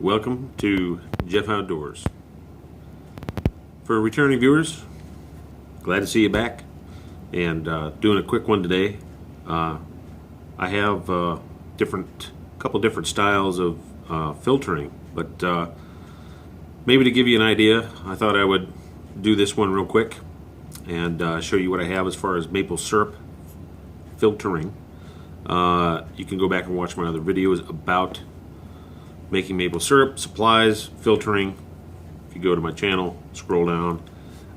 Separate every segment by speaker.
Speaker 1: Welcome to Jeff Outdoors. For returning viewers, glad to see you back. And doing a quick one today. I have couple different styles of filtering, but maybe to give you an idea, I thought I would do this one real quick and show you what I have as far as maple syrup filtering. You can go back and watch my other videos about making maple syrup, supplies, filtering. If you go to my channel, scroll down.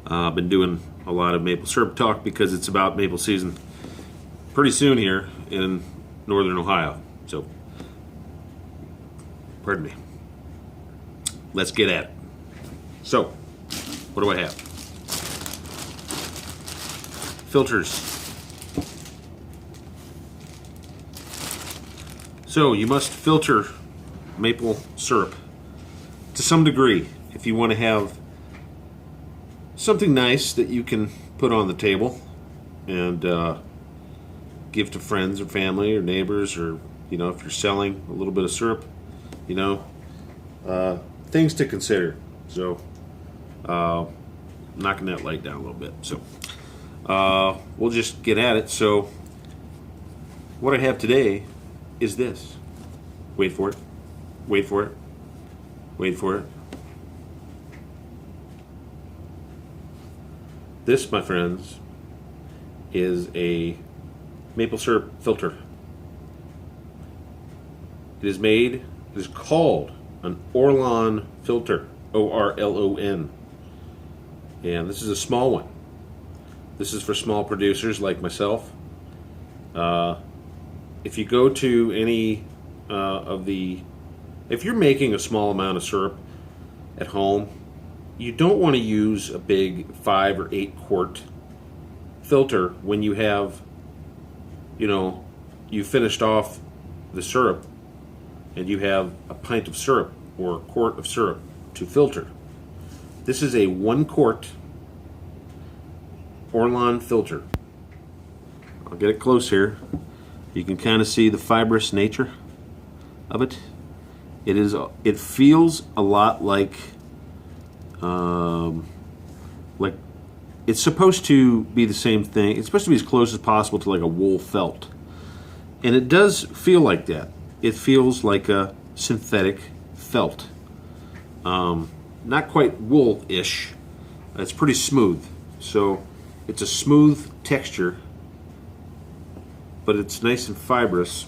Speaker 1: I've been doing a lot of maple syrup talk because it's about maple season pretty soon here in northern Ohio. So, pardon me. Let's get at it. So, what do I have? Filters. So, you must filter maple syrup to some degree if you want to have something nice that you can put on the table and give to friends or family or neighbors, or if you're selling a little bit of syrup, things to consider. So knocking that light down a little bit. So we'll just get at it. So what I have today is this. Wait for it. Wait for it. Wait for it. This, my friends, is a maple syrup filter. It is called an Orlon filter, O-R-L-O-N. And this is a small one. This is for small producers like myself. If you go to any if you're making a small amount of syrup at home, you don't want to use a big 5 or 8 quart filter when you have, you finished off the syrup and you have a pint of syrup or a quart of syrup to filter. This is a 1 quart Orlon filter. I'll get it close here. You can kind of see the fibrous nature of it. It feels a lot like it's supposed to be the same thing. It's supposed to be as close as possible to like a wool felt, and it does feel like that. It feels like a synthetic felt, not quite wool-ish. It's pretty smooth, so it's a smooth texture, but it's nice and fibrous.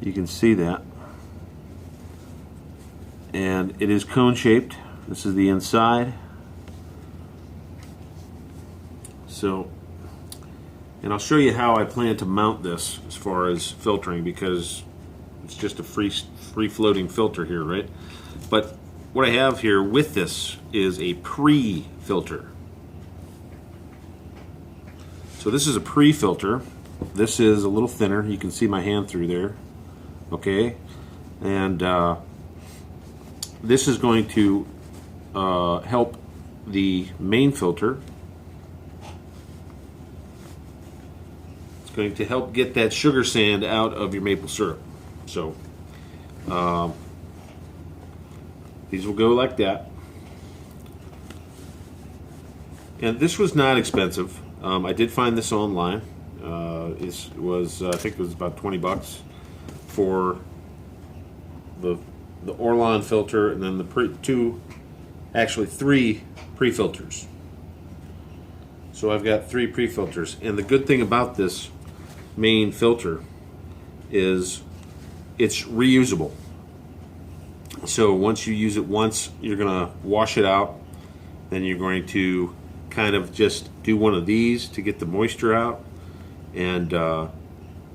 Speaker 1: You can see that. And it is cone shaped. This is the inside. So, and I'll show you how I plan to mount this as far as filtering, because it's just a free floating filter here, right? But what I have here with this is a pre-filter. So this is a pre-filter. This is a little thinner. You can see my hand through there. Okay, and this is going to help the main filter. It's going to help get that sugar sand out of your maple syrup. So these will go like that. And this was not expensive. I did find this online. It was, I think it was about 20 bucks for the Orlon filter, and then the three pre-filters. So I've got 3 pre-filters, and the good thing about this main filter is it's reusable. So once you use it once, you're going to wash it out, then you're going to kind of just do one of these to get the moisture out, and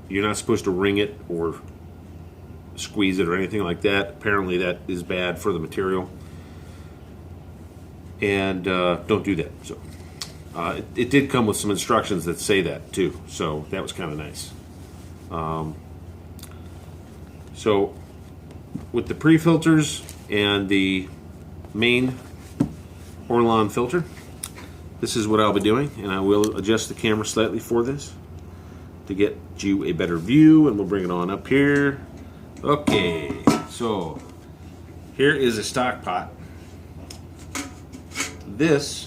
Speaker 1: you're not supposed to wring it or squeeze it or anything like that. Apparently that is bad for the material, and don't do that. So it did come with some instructions that say that too, so that was kind of nice. So with the pre-filters and the main Orlon filter, this is what I'll be doing, and I will adjust the camera slightly for this to get you a better view, and we'll bring it on up here. Okay, so here is a stock pot. This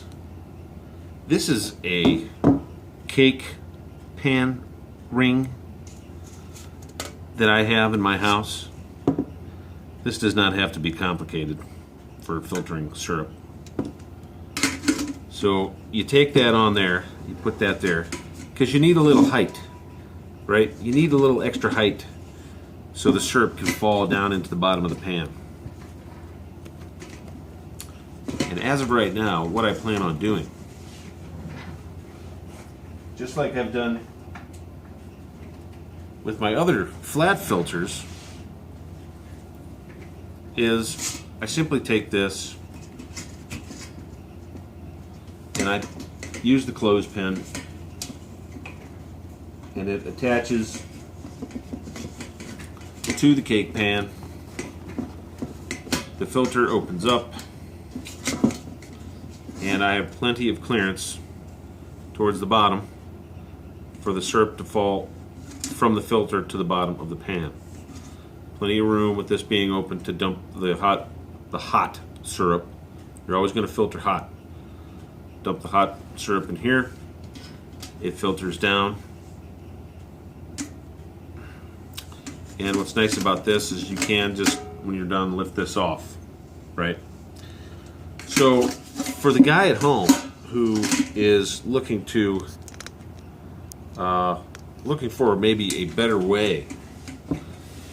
Speaker 1: is a cake pan ring that I have in my house. This does not have to be complicated for filtering syrup. So you take that on there, you put that there, because you need a little height, right? You need a little extra height so the syrup can fall down into the bottom of the pan. And as of right now, what I plan on doing, just like I've done with my other flat filters, is I simply take this and I use the clothespin, and it attaches to the cake pan. The filter opens up, and I have plenty of clearance towards the bottom for the syrup to fall from the filter to the bottom of the pan. Plenty of room with this being open to dump the hot syrup. You're always going to filter hot. Dump the hot syrup in here. It filters down. And what's nice about this is you can just, when you're done, lift this off, right? So for the guy at home who is looking for maybe a better way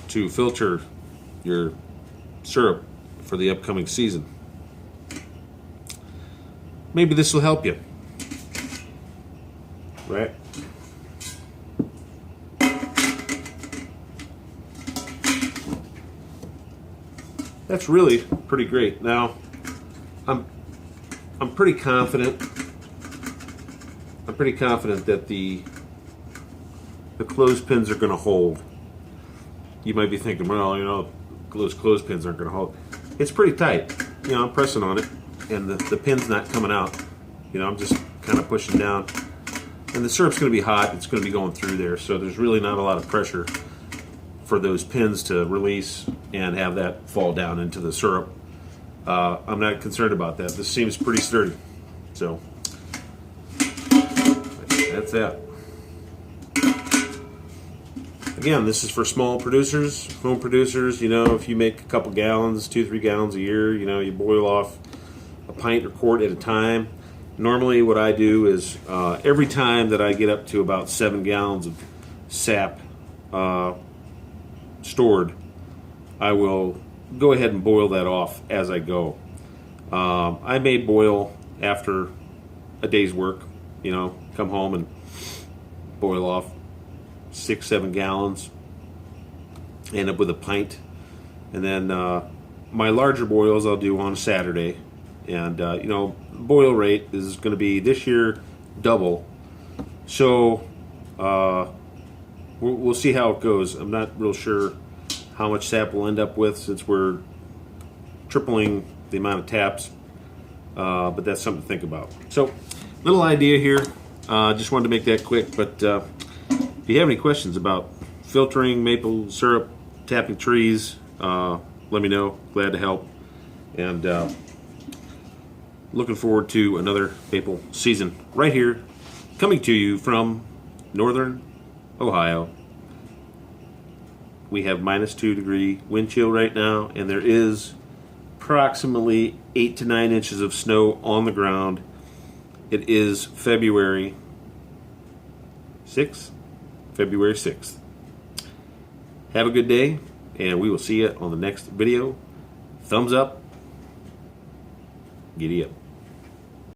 Speaker 1: to filter your syrup for the upcoming season, maybe this will help you, right? That's really pretty great. Now, I'm pretty confident. I'm pretty confident that the clothespins are going to hold. You might be thinking, well, you know, those clothespins aren't going to hold. It's pretty tight. You know, I'm pressing on it, and the pin's not coming out. You know, I'm just kind of pushing down. And the syrup's going to be hot. It's going to be going through there, so there's really not a lot of pressure for those pins to release and have that fall down into the syrup. I'm not concerned about that. This seems pretty sturdy. So, that's that. Again, this is for small producers, home producers. You know, if you make a couple gallons, 2-3 gallons a year, you know, you boil off a pint or quart at a time. Normally what I do is every time that I get up to about 7 gallons of sap stored, I will go ahead and boil that off as I go. I may boil after a day's work, you know, come home and boil off 6-7 gallons, end up with a pint, and then my larger boils I'll do on a Saturday. And you know, boil rate is going to be this year double, so we'll see how it goes. I'm not real sure how much sap we'll end up with since we're tripling the amount of taps, but that's something to think about. So, little idea here. Just wanted to make that quick, but if you have any questions about filtering maple syrup, tapping trees, let me know. Glad to help. And looking forward to another maple season right here, coming to you from northern Ohio. We have -2-degree wind chill right now, and there is approximately 8 to 9 inches of snow on the ground. It is February 6th. February 6th. Have a good day, and we will see you on the next video. Thumbs up. Giddy up.